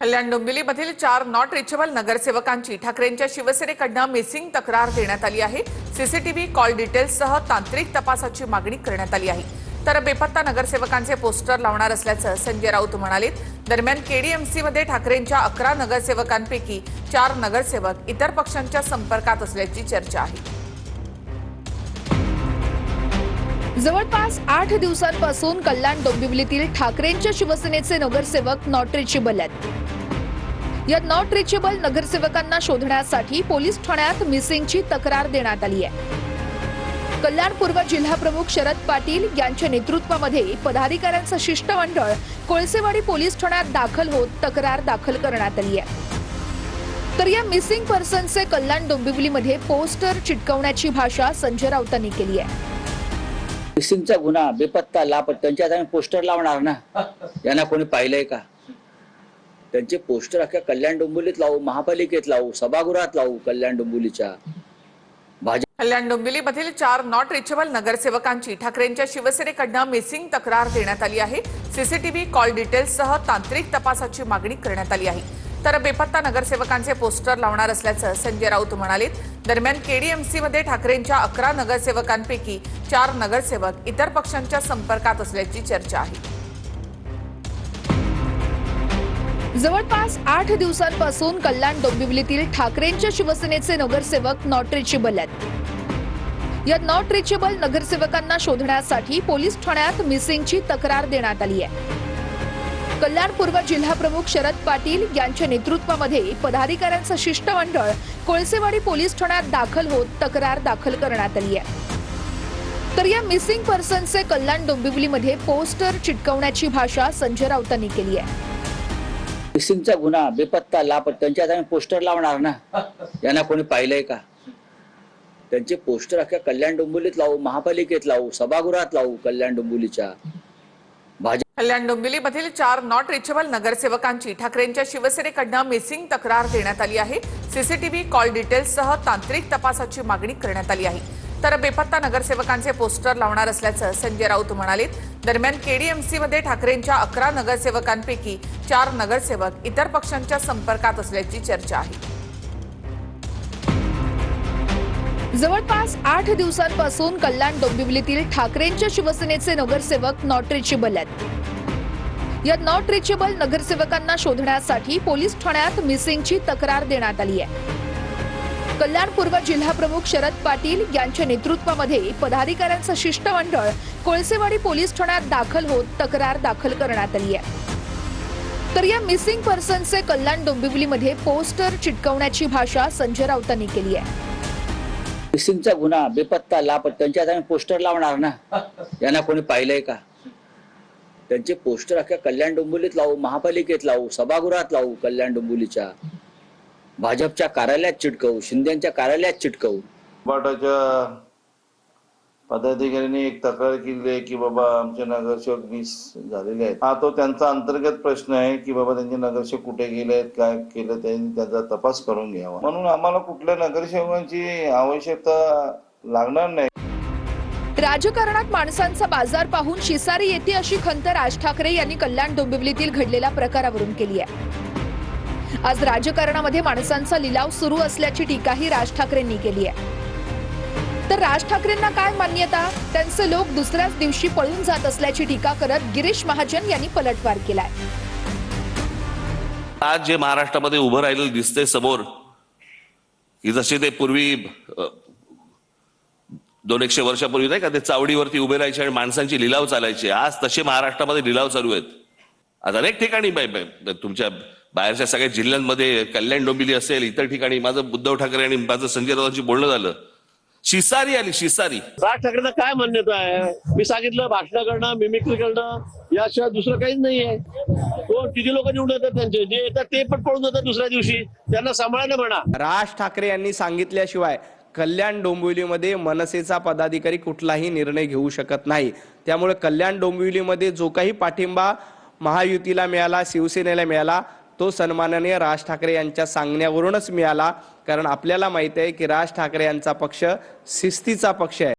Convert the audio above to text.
Kalyan डोंबिवलीमधील 4 not reachable नगरसेवकांची ठाकरेंच्या शिवसेनेकडून मिसिंग तक्रार देण्यात आली आहे। सीसीटीव्ही कॉल डिटेल्ससह तांत्रिक तपासाची मागणी करण्यात आली आहे। तर बेपत्ता नगरसेवकांचे पोस्टर लावणार असल्याचं संजय राऊत म्हणाले। दरम्यान केडीएमसीमध्ये ठाकरेंच्या 11 नगरसेवकांपैकी 4 नगरसेवक इतर पक्षांच्या संपर्कात असल्याची चर्चा आहे। जवळपास 8 दिवसांपासून कल्याण डोंबिवलीतील ठाकरेंच्या शिवसेनेचे नगरसेवक नॉट रिचेबल आहेत। या नॉट रिचेबल नगरसेवकांना शोधण्यासाठी पोलीस ठाण्यात मिसिंगची तक्रार देण्यात आली आहे। कल्याण पूर्व जिल्हा प्रमुख शरद पाटील यांच्या नेतृत्वामध्ये पदाधिकाऱ्यांचं शिष्टमंडळ कोळसेवाडी पोलीस ठाण्यात दाखल होत तक्रार दाखल करण्यात आली आहे। तर या मिसिंग पर्सनचे कल्याण डोंबिवलीमध्ये पोस्टर चिटकवण्याची भाषा संजय राऊतांनी केली आहे। मिसिंगचा गुन्हा बेपत्ता लापत्ता त्यांच्यात आम्ही पोस्टर लावणार ना। यांना कोणी पाहिलंय का? त्यांचे पोस्टर अख्ख्या कल्याण डोंबिवलीत लावू, महापालिकेत लावू, सभागृहात लावू। कल्याण डोंबिवलीच्या कल्याण डोंबिवलीमधील 4 नॉट रिचेबल नगरसेवकांची ठाकरेंच्या शिवसेनेकडून मिसिंग तक्रार देण्यात आली आहे। सीसीटीव्ही कॉल डिटेल्ससह तांत्रिक तपासाची मागणी करण्यात आली आहे। तर बेपत्ता नगरसेवकांचे पोस्टर लावणार असल्याचं संजय राऊत म्हणाले। दरम्यान केडीएमसीमध्ये ठाकरेंच्या 11 नगरसेवकांपैकी 4 नगरसेवक इतर पक्षांच्या संपर्कात असल्याची चर्चा आहे। जवळपास 8 दिवसांपासून कल्याण डोंबिवलीतील ठाकरेंच्या शिवसेनेचे नगरसेवक नॉट रिचेबल आहेत। या नॉट रिचेबल नगरसेवकांना शोधण्यासाठी पोलीस ठाण्यात मिसिंगची तक्रार देण्यात आली आहे। कल्याण पूर्व जिल्हा प्रमुख शरद पाटील यांच्या नेतृत्वामध्ये पदाधिकाऱ्यांचं शिष्टमंडळ कोळसेवाडी पोलीस ठाण्यात दाखल होत तक्रार दाखल करण्यात आली आहे। तर या मिसिंग पर्सनचे कल्याण डोंबिवलीमध्ये पोस्टर चिटकवण्याची भाषा संजय राऊतांनी केली आहे। मिसिंगचा गुन्हा बेपत्ता लापत्ता त्यांच्यात आम्ही पोस्टर लावणार ना। यांना कोणी पाहिलंय का? त्यांचे पोस्टर अख्ख्या कल्याण डोंबिवलीत लावू, महापालिकेत लावू, सभागृहात लावू। कल्याण डोंबिवलीच्या कल्याण डोंबिवलीमधील 4 नॉट रिचेबल नगरसेवकांची ठाकरेंच्या शिवसेनेकडून मिसिंग तक्रार देण्यात आली आहे। सीसीटीव्ही कॉल डिटेल्ससह तांत्रिक तपासाची मागणी करण्यात आली आहे। तर बेपत्ता नगरसेवकांचे पोस्टर लावणार असल्याचं संजय राऊत म्हणाले। दरम्यान केडीएमसीमध्ये ठाकरेंच्या 11 नगरसेवकांपैकी 4 नगरसेवक इतर पक्षांच्या संपर्कात असल्याची चर्चा आहे। जवळपास 8 दिवसांपासून कल्याण डोंबिवलीतील ठाकरेंच्या शिवसेनेचे नगरसेवक नॉट रिचेबल आहेत। या नॉट रिचेबल नगरसेवकांना शोधण्यासाठी पोलीस ठाण्यात मिसिंगची तक्रार देण्यात आली आहे। कल्याण पूर्व जिल्हा प्रमुख शरद पाटील यांच्या नेतृत्वामध्ये पदाधिकाऱ्यांचं शिष्टमंडळ कोळसेवाडी पोलीस ठाण्यात दाखल होत तक्रार दाखल करण्यात आली आहे। तर या मिसिंग पर्सनचे कल्याण डोंबिवलीमध्ये पोस्टर चिटकवण्याची भाषा संजय राऊतांनी केली आहे। मिसिंगचा गुन्हा बेपत्ता लापत्ता त्यांच्यात आम्ही पोस्टर लावणार ना। यांना कोणी पाहिलंय का? त्यांचे पोस्टर अख्ख्या कल्याण डोंबिवलीत लावू, महापालिकेत लावू, सभागृहात लावू। कल्याण डोंबिवलीच्या भाजपच्या कार्यालयात चिटकवू, शिंदेच्या कार्यालयात चिटकवू। बाटाच्या पदाधिकाऱ्यांनी एक तक्रार केली आहे की बाबा आमचे नगरसेवक मिस झालेले आहेत। हा तो त्यांचा अंतर्गत प्रश्न आहे की बाबा त्यांचे नगरसेवक कुठे गेले आहेत, काय केलं, त्यांनी त्याचा तपास करून घ्यावा। म्हणून आम्हाला कुठल्या नगरसेवकांची आवश्यकता लागणार नाही। राजकारणात माणसांचा बाजार पाहून शिसारी येते अशी खंत राज ठाकरे यांनी कल्याण डोंबिवलीतील घडलेल्या प्रकारावरून केली आहे। आज राजकारणामध्ये माणसांचा लिलाव सुरू असल्याची टीकाही राज ठाकरेंनी केली आहे। तर राज ठाकरेंना काय मान्यता? त्यांचे लोक दुसऱ्याच दिवशी पळून जात असल्याची टीका करत गिरीश महाजन यांनी पलटवार केलाय। आज जे महाराष्ट्रामध्ये उभं राहिलेलं दिसतंय समोर, की जसे ते पूर्वी 200-100 वर्षापूर्वी नाही का ते चावडीवरती उभे राहायचे आणि माणसांची लिलाव चालायचे, आज तसे महाराष्ट्रामध्ये लिलाव चालू आहेत। आज अनेक ठिकाणी तुमच्या बाहेरच्या सगळ्या जिल्ह्यांमध्ये, कल्याण डोंबिवली असेल, इतर ठिकाणी माझं उद्धव ठाकरे आणि माझं संजय राऊतांची बोलणं झालं। शिसारी आली, शिसारी। राज ठाकरेंना काय मान्यता आहे? मी सांगितलं भाषण करणं, मिमिक्री करणं याशिवाय दुसरं काहीच नाहीये। तो किती लोक निवडून येतात, त्यांचे जे येतात ते पण पळून जातात दुसऱ्या दिवशी, त्यांना सांभाळायला म्हणा। राज ठाकरे यांनी सांगितल्याशिवाय कल्याण डोंबिवलीमध्ये मनसेचा पदाधिकारी कुठलाही निर्णय घेऊ शकत नाही। त्यामुळे कल्याण डोंबिवलीमध्ये जो काही पाठिंबा महायुतीला मिळाला, शिवसेनेला मिळाला, तो सन्माननीय राज ठाकरे यांच्या सांगण्यावरूनच मिळाला। कारण आपल्याला माहिती आहे की राज ठाकरे यांचा पक्ष शिस्तीचा पक्ष आहे।